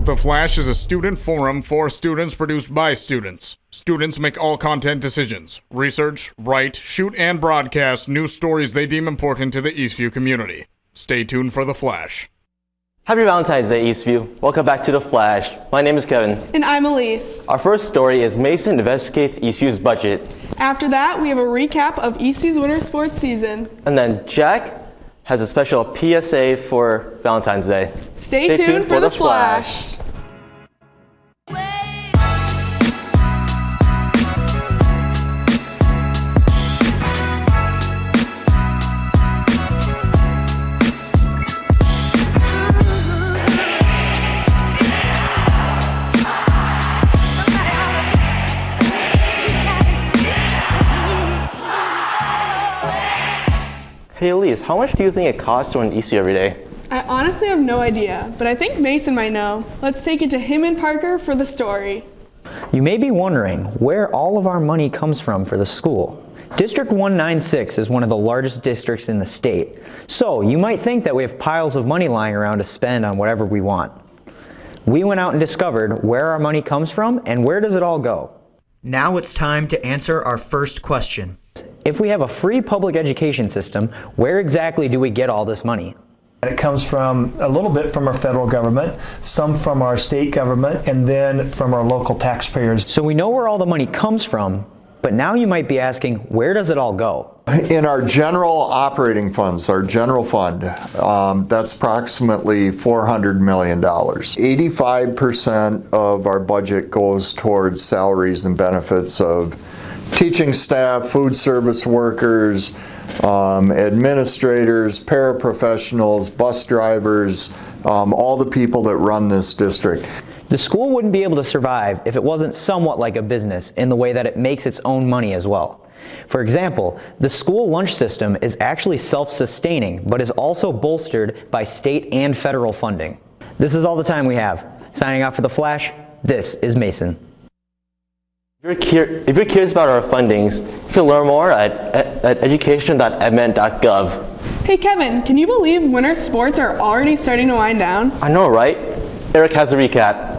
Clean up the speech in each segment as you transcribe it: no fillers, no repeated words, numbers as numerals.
The Flash is a student forum for students produced by students. Students make all content decisions, research, write, shoot, and broadcast news stories they deem important to the Eastview community. Stay tuned for The Flash. Happy Valentine's Day, Eastview. Welcome back to The Flash. My name is Kevin. And I'm Elise. Our first story is Mason investigates Eastview's budget. After that, we have a recap of Eastview's winter sports season. And then Jack has a special PSA for Valentine's Day. Stay tuned for The Flash. Hey Elise, how much do you think it costs to run Eastview every day? I honestly have no idea, but I think Mason might know. Let's take it to him and Parker for the story. You may be wondering where all of our money comes from for the school. District 196 is one of the largest districts in the state, so you might think that we have piles of money lying around to spend on whatever we want. We went out and discovered where our money comes from and where does it all go. Now it's time to answer our first question. If we have a free public education system, where exactly do we get all this money? It comes from a little bit from our federal government, some from our state government, and then from our local taxpayers. So we know where all the money comes from, but now you might be asking, where does it all go? In our general operating funds, our general fund, that's approximately $400 million. 85% of our budget goes towards salaries and benefits of teaching staff, food service workers, administrators, paraprofessionals, bus drivers, all the people that run this district. The school wouldn't be able to survive if it wasn't somewhat like a business in the way that it makes its own money as well. For example, the school lunch system is actually self-sustaining, but is also bolstered by state and federal funding. This is all the time we have. Signing off for The Flash, this is Mason. If you're curious about our fundings, you can learn more at education.edment.gov. Hey Kevin, can you believe winter sports are already starting to wind down? I know, right? Eric has a recap.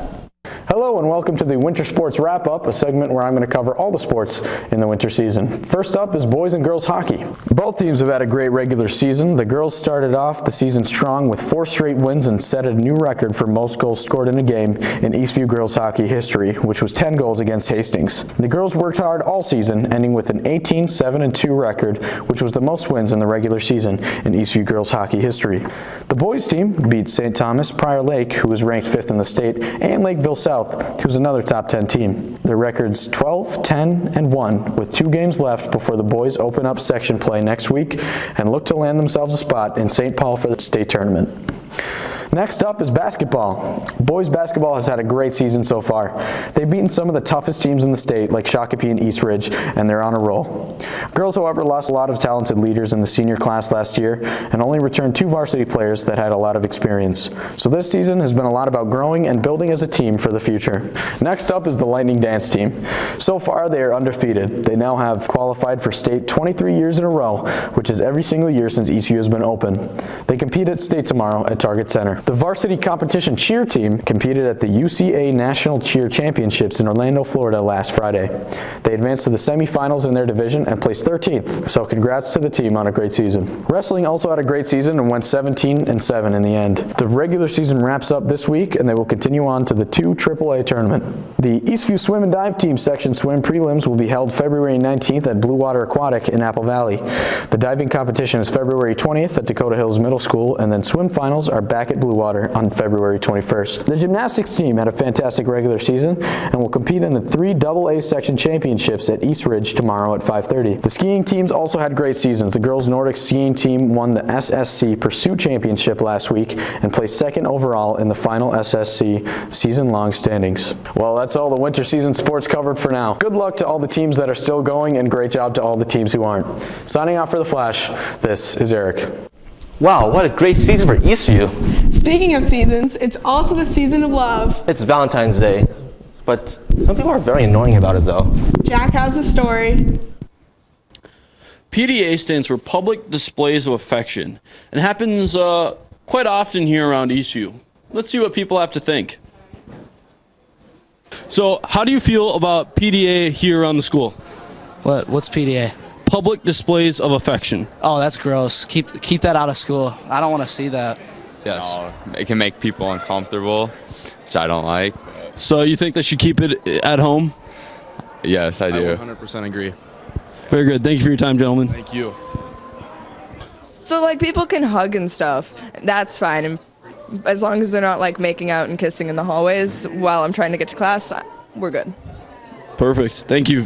Hello and welcome to the Winter Sports Wrap-Up, a segment where I'm going to cover all the sports in the winter season. First up is boys and girls hockey. Both teams have had a great regular season. The girls started off the season strong with 4 straight wins and set a new record for most goals scored in a game in Eastview girls hockey history, which was 10 goals against Hastings. The girls worked hard all season, ending with an 18-7-2 record, which was the most wins in the regular season in Eastview girls hockey history. The boys team beat St. Thomas, Prior Lake, who was ranked 5th in the state, and Lakeville South, who's another top 10 team. Their records 12, 10, and 1, with 2 games left before the boys open up section play next week and look to land themselves a spot in St. Paul for the state tournament. Next up is basketball. Boys basketball has had a great season so far. They've beaten some of the toughest teams in the state like Shakopee and East Ridge, and they're on a roll. Girls, however, lost a lot of talented leaders in the senior class last year and only returned 2 varsity players that had a lot of experience. So this season has been a lot about growing and building as a team for the future. Next up is the Lightning Dance team. So far, they are undefeated. They now have qualified for state 23 years in a row, which is every single year since Eastview has been open. They compete at state tomorrow at Target Center. The varsity competition cheer team competed at the UCA National Cheer Championships in Orlando, Florida last Friday. They advanced to the semifinals in their division and placed 13th, so congrats to the team on a great season. Wrestling also had a great season and went 17-7 in the end. The regular season wraps up this week and they will continue on to the 2 AAA tournament. The Eastview Swim and Dive Team Section Swim Prelims will be held February 19th at Blue Water Aquatic in Apple Valley. The diving competition is February 20th at Dakota Hills Middle School, and then swim finals are back at Blue Water on February 21st. The gymnastics team had a fantastic regular season and will compete in the 3 AA section championships at East Ridge tomorrow at 5:30. The skiing teams also had great seasons. The girls Nordic skiing team won the SSC Pursuit Championship last week and placed 2nd overall in the final SSC season-long standings. Well, that's all the winter season sports covered for now. Good luck to all the teams that are still going and great job to all the teams who aren't. Signing off for The Flash, this is Eric. Wow, what a great season for Eastview. Speaking of seasons, it's also the season of love. It's Valentine's Day, but some people are very annoying about it though. Jack has the story. PDA stands for Public Displays of Affection and happens quite often here around Eastview. Let's see what people have to think. So, how do you feel about PDA here around the school? What's PDA? Public displays of affection. Oh, that's gross. Keep that out of school. I don't want to see that. Yes. It can make people uncomfortable, which I don't like. So, you think they should keep it at home? Yes, I do. 100% agree. Very good. Thank you for your time, gentlemen. Thank you. So like people can hug and stuff. That's fine. And as long as they're not like making out and kissing in the hallways while I'm trying to get to class, we're good. Perfect. Thank you.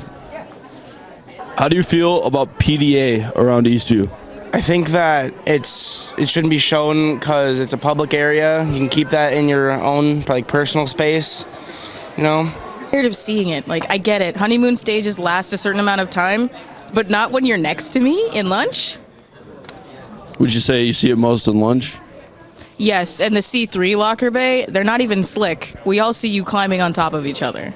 How do you feel about PDA around Eastview? I think that it shouldn't be shown because it's a public area. You can keep that in your own like personal space, you know? Tired of seeing it. Like, I get it. Honeymoon stages last a certain amount of time, but not when you're next to me in lunch. Would you say you see it most in lunch? Yes, and the C3 locker bay, they're not even slick. We all see you climbing on top of each other.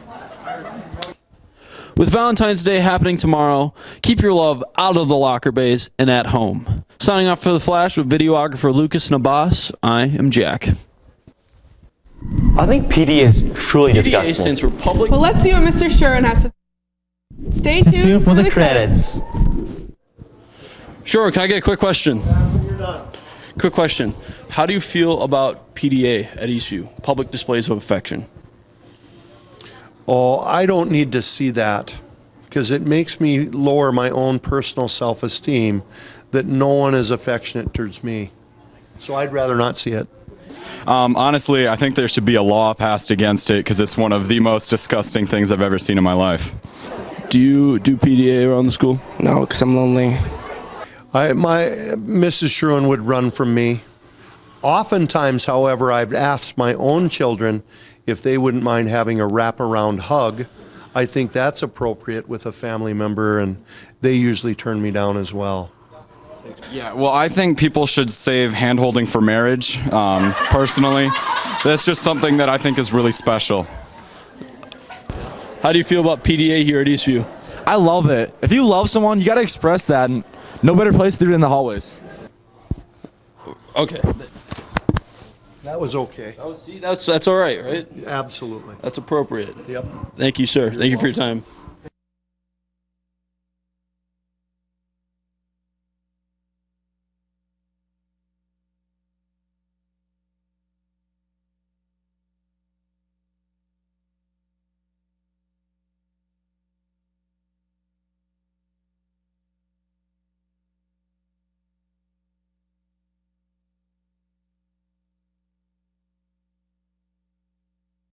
With Valentine's Day happening tomorrow, keep your love out of the locker bays and at home. Signing off for The Flash with videographer Lucas Nabas, I am Jack. I think PD is truly PDA disgusting. stands for Public... Well, let's see what Mr. Shuren has to Stay tuned for the credits. Sure, can I get a quick question? Quick question. How do you feel about PDA at Eastview, public displays of affection? Oh, I don't need to see that because it makes me lower my own personal self-esteem that no one is affectionate towards me. So I'd rather not see it. Honestly, I think there should be a law passed against it because it's one of the most disgusting things I've ever seen in my life. Do you do PDA around the school? No, because I'm lonely. My Mrs. Sherwin would run from me. Oftentimes, however, I've asked my own children if they wouldn't mind having a wraparound hug. I think that's appropriate with a family member, and they usually turn me down as well. Yeah, well, I think people should save hand-holding for marriage, personally. That's just something that I think is really special. How do you feel about PDA here at Eastview? I love it. If you love someone, you got to express that, and no better place to do it in the hallways. Okay. That was okay. That's all right, right? Absolutely. That's appropriate. Yep. Thank you, sir. Thank you for your time.